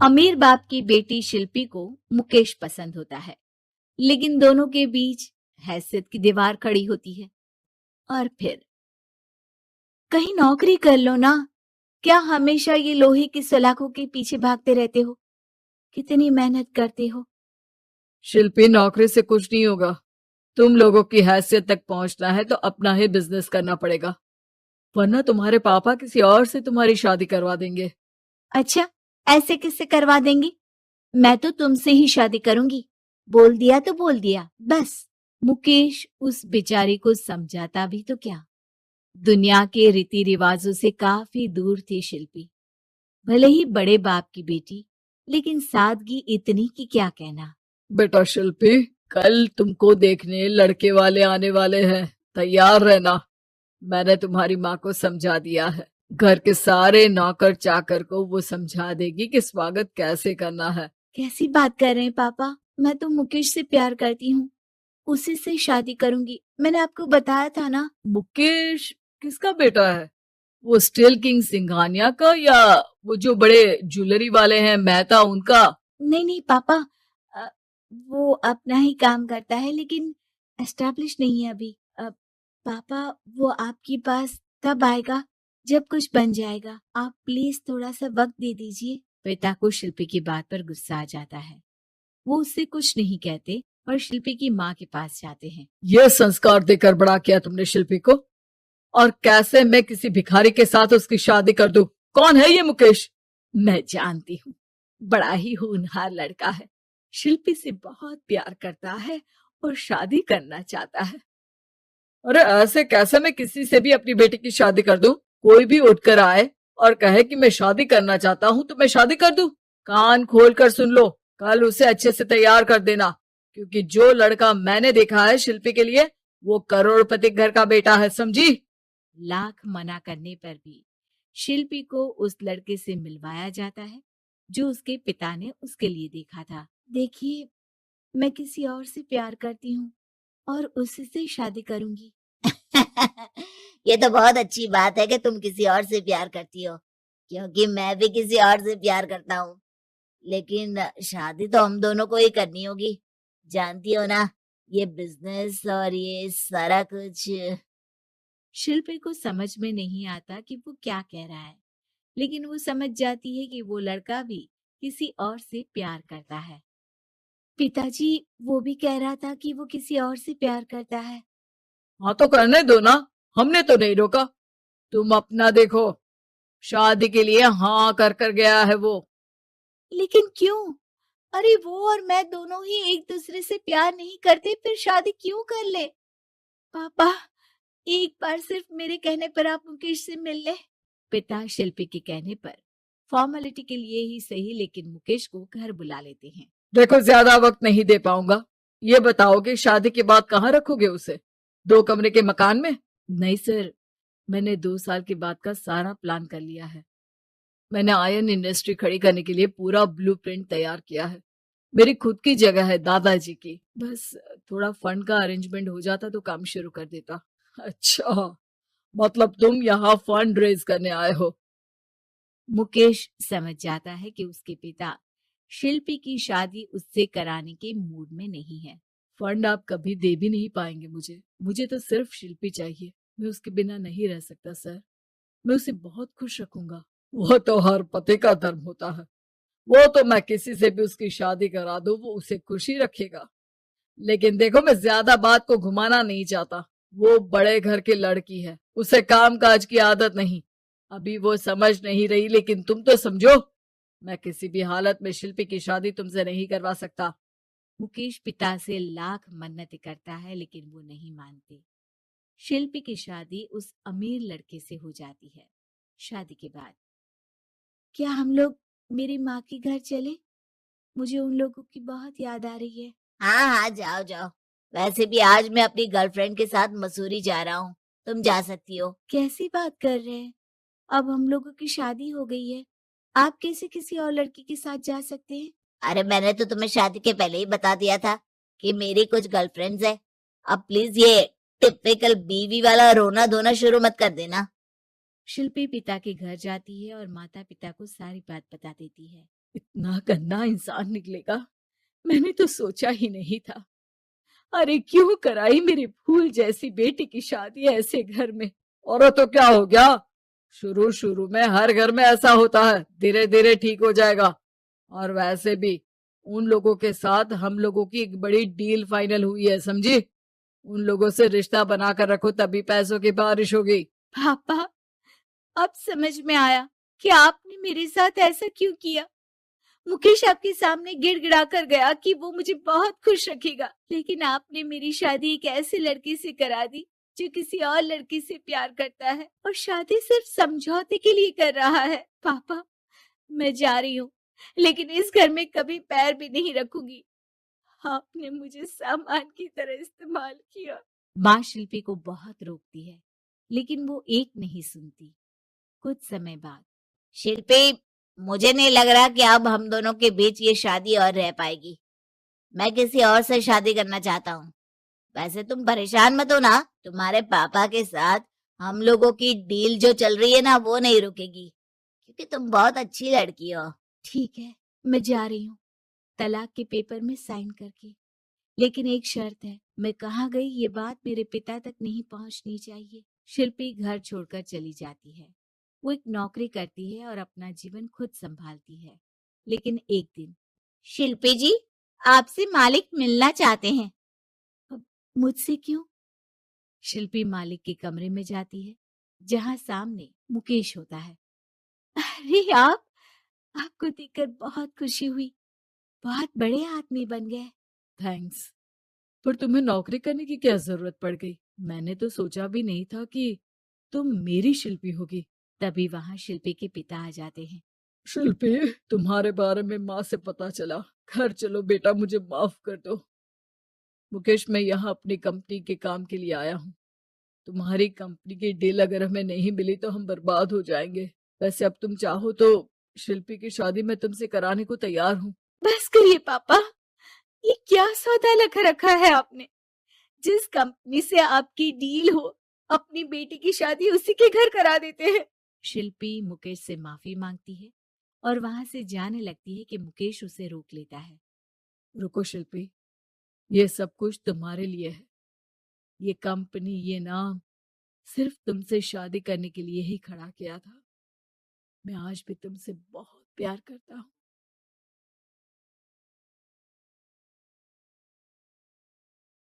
अमीर बाप की बेटी शिल्पी को मुकेश पसंद होता है, लेकिन दोनों के बीच हैसियत की दीवार खड़ी होती है। और फिर कहीं नौकरी कर लो ना, क्या हमेशा ये लोहे की सलाखों के पीछे भागते रहते हो? कितनी मेहनत करते हो। शिल्पी, नौकरी से कुछ नहीं होगा। तुम लोगों की हैसियत तक पहुंचना है तो अपना ही बिजनेस करना पड़ेगा, वरना तुम्हारे पापा किसी और से तुम्हारी शादी करवा देंगे। अच्छा, ऐसे किससे करवा देंगी? मैं तो तुमसे ही शादी करूंगी। बोल दिया तो बोल दिया, बस। मुकेश उस बेचारी को समझाता भी तो क्या। दुनिया के रीति रिवाजों से काफी दूर थी शिल्पी। भले ही बड़े बाप की बेटी, लेकिन सादगी इतनी कि क्या कहना। बेटा शिल्पी, कल तुमको देखने लड़के वाले आने वाले हैं, तैयार रहना। मैंने तुम्हारी माँ को समझा दिया है। घर के सारे नौकर चाकर को वो समझा देगी कि स्वागत कैसे करना है। कैसी बात कर रहे हैं पापा? मैं तो मुकेश से प्यार करती हूँ, उसी से शादी करूंगी। मैंने आपको बताया था ना। मुकेश किसका बेटा है? वो स्टील किंग सिंघानिया का, या वो जो बड़े ज्वेलरी वाले हैं मेहता, उनका? नहीं नहीं पापा, अ, वो अपना ही काम करता है, लेकिन एस्टेब्लिश नहीं है अभी। पापा, वो आपके पास तब आएगा जब कुछ बन जाएगा। आप प्लीज थोड़ा सा वक्त दे दीजिए। पिता को शिल्पी की बात पर गुस्सा आ जाता है। वो उससे कुछ नहीं कहते और शिल्पी की माँ के पास जाते हैं। ये संस्कार देकर बड़ा किया तुमने शिल्पी को, और कैसे मैं किसी भिखारी के साथ उसकी शादी कर दूं? कौन है ये मुकेश? मैं जानती हूँ, बड़ा ही होनहार लड़का है। शिल्पी से बहुत प्यार करता है और शादी करना चाहता है। अरे ऐसे कैसे मैं किसी से भी अपनी बेटी की शादी कर दूं? कोई भी उठकर आए और कहे कि मैं शादी करना चाहता हूं तो मैं शादी कर दूं? कान खोल कर सुन लो, कल उसे अच्छे से तैयार कर देना, क्योंकि जो लड़का मैंने देखा है शिल्पी के लिए, वो करोड़पति घर का बेटा है, समझी? लाख मना करने पर भी शिल्पी को उस लड़के से मिलवाया जाता है जो उसके पिता ने उसके लिए देखा था। देखिए, मैं किसी और से प्यार करती हूँ और उसी से शादी करूंगी। ये तो बहुत अच्छी बात है कि तुम किसी और से प्यार करती हो, क्योंकि मैं भी किसी और से प्यार करता हूँ। लेकिन शादी तो हम दोनों को ही करनी होगी, जानती हो ना, ये बिजनेस और ये सारा कुछ। शिल्पी को समझ में नहीं आता कि वो क्या कह रहा है, लेकिन वो समझ जाती है कि वो लड़का भी किसी और से प्यार करता है। पिताजी, वो भी कह रहा था कि वो किसी और से प्यार करता है। हाँ तो करने दो ना, हमने तो नहीं रोका। तुम अपना देखो, शादी के लिए हाँ कर कर गया है वो। लेकिन क्यों? अरे वो और मैं दोनों ही एक दूसरे से प्यार नहीं करते, फिर शादी क्यों कर ले? पापा, एक बार सिर्फ मेरे कहने पर आप मुकेश से मिल ले। पिता शिल्पी के कहने पर फॉर्मेलिटी के लिए ही सही, लेकिन मुकेश को घर बुला लेते हैं। देखो, ज्यादा वक्त नहीं दे पाऊंगा। ये बताओ कि शादी के बाद कहाँ रखोगे उसे? 2 कमरे के मकान में? नहीं सर, मैंने 2 साल के बाद का सारा प्लान कर लिया है। मैंने आयरन इंडस्ट्री खड़ी करने के लिए पूरा ब्लूप्रिंट तैयार किया है। मेरी खुद की जगह है दादाजी की। बस थोड़ा फंड का अरेंजमेंट हो जाता तो काम शुरू कर देता। अच्छा, मतलब तुम यहाँ फंड रेज करने आए हो? मुकेश समझ जाता है कि उसके पिता शिल्पी की शादी उससे कराने के मूड में नहीं है। फंड आप कभी दे भी नहीं पाएंगे मुझे तो सिर्फ शिल्पी चाहिए। मैं उसके बिना नहीं रह सकता सर। मैं उसे बहुत खुश रखूंगा। वो तो हर पति का धर्म होता है। वो तो मैं किसी से भी उसकी शादी करा दूं, वो उसे खुशी रखेगा। लेकिन देखो, मैं ज्यादा बात को घुमाना नहीं चाहता। वो बड़े घर की लड़की है, उसे काम काज की आदत नहीं। अभी वो समझ नहीं रही, लेकिन तुम तो समझो। मैं किसी भी हालत में शिल्पी की शादी तुमसे नहीं करवा सकता। मुकेश पिता से लाख मन्नतें करता है, लेकिन वो नहीं मानते। शिल्पी की शादी उस अमीर लड़के से हो जाती है। शादी के बाद क्या हम लोग मेरी माँ के घर चले? मुझे उन लोगों की बहुत याद आ रही है। हाँ हाँ, जाओ जाओ। वैसे भी आज मैं अपनी गर्लफ्रेंड के साथ मसूरी जा रहा हूँ, तुम जा सकती हो। कैसी बात कर रहे हैं? अब हम लोगों की शादी हो गई है, आप कैसे किसी और लड़की के साथ जा सकते हैं? अरे मैंने तो तुम्हें शादी के पहले ही बता दिया था कि मेरी कुछ गर्लफ्रेंड्स है। अब प्लीज ये टिपिकल बीवी वाला रोना धोना शुरू मत कर देना। शिल्पी पिता के घर जाती है और माता पिता को सारी बात बता देती है। इतना गंदा इंसान निकलेगा, मैंने तो सोचा ही नहीं था। अरे क्यों कराई मेरी फूल जैसी बेटी की शादी ऐसे घर में। और तो क्या हो गया, शुरू शुरू में हर घर में ऐसा होता है, धीरे धीरे ठीक हो जाएगा। और वैसे भी उन लोगों के साथ हम लोगों की एक बड़ी डील फाइनल हुई है, समझी। उन लोगों से रिश्ता बनाकर रखो, तभी पैसों की बारिश होगी। पापा, अब समझ में आया कि आपने मेरे साथ ऐसा क्यों किया। मुकेश आपके सामने गिड़गिड़ा कर गया कि वो मुझे बहुत खुश रखेगा, लेकिन आपने मेरी शादी एक ऐसे लड़के से करा दी जो किसी और लड़की से प्यार करता है और शादी सिर्फ समझौते के लिए कर रहा है। पापा, मैं जा रही हूँ, लेकिन इस घर में कभी पैर भी नहीं रखूंगी। आपने मुझे सामान की तरह इस्तेमाल किया। माँ शिल्पी को बहुत रोकती है, लेकिन वो एक नहीं सुनती। कुछ समय बाद, शिल्पी, मुझे नहीं लग रहा कि अब हम दोनों के बीच ये शादी और रह पाएगी। मैं किसी और से शादी करना चाहता हूँ। वैसे तुम परेशान मत हो ना, तुम्हारे पापा के साथ हम लोगों की डील जो चल रही है ना, वो नहीं रुकेगी, क्योंकि तुम बहुत अच्छी लड़की हो। ठीक है, मैं जा रही हूँ, तलाक के पेपर में साइन करके। लेकिन एक शर्त है, मैं कहाँ गई ये बात मेरे पिता तक नहीं पहुंचनी चाहिए। शिल्पी घर छोड़कर चली जाती है। वो एक नौकरी करती है और अपना जीवन खुद संभालती है। लेकिन एक दिन, शिल्पी जी, आपसे मालिक मिलना चाहते हैं। अब मुझसे क्यों? शिल्पी मालिक के कमरे में जाती है, जहां सामने मुकेश होता है। अरे आप, आपको देखकर बहुत खुशी हुई, बहुत बड़े आदमी बन गए। थैंक्स, पर तुम्हें नौकरी करने की क्या जरूरत पड़ गई। मैंने तो सोचा भी नहीं था कि तुम मेरी शिल्पी होगी। तभी वहां शिल्पी के पिता आ जाते हैं। शिल्पी, तुम्हारे बारे में माँ से पता चला। घर चलो बेटा, मुझे माफ कर दो। मुकेश, मैं यहाँ अपनी कंपनी के काम के लिए आया हूँ। तुम्हारी कंपनी की डील अगर हमें नहीं मिली तो हम बर्बाद हो जाएंगे। वैसे अब तुम चाहो तो शिल्पी की शादी मैं तुमसे कराने को तैयार हूँ। बस करिए पापा, ये क्या सौदा लगा रखा है आपने। जिस कंपनी से आपकी डील हो, अपनी बेटी की शादी उसी के घर करा देते हैं। शिल्पी मुकेश से माफी मांगती है और वहां से जाने लगती है कि मुकेश उसे रोक लेता है। रुको शिल्पी, ये सब कुछ तुम्हारे लिए है। ये कंपनी, ये नाम सिर्फ तुमसे शादी करने के लिए ही खड़ा किया था। मैं आज भी तुमसे बहुत प्यार करता हूँ।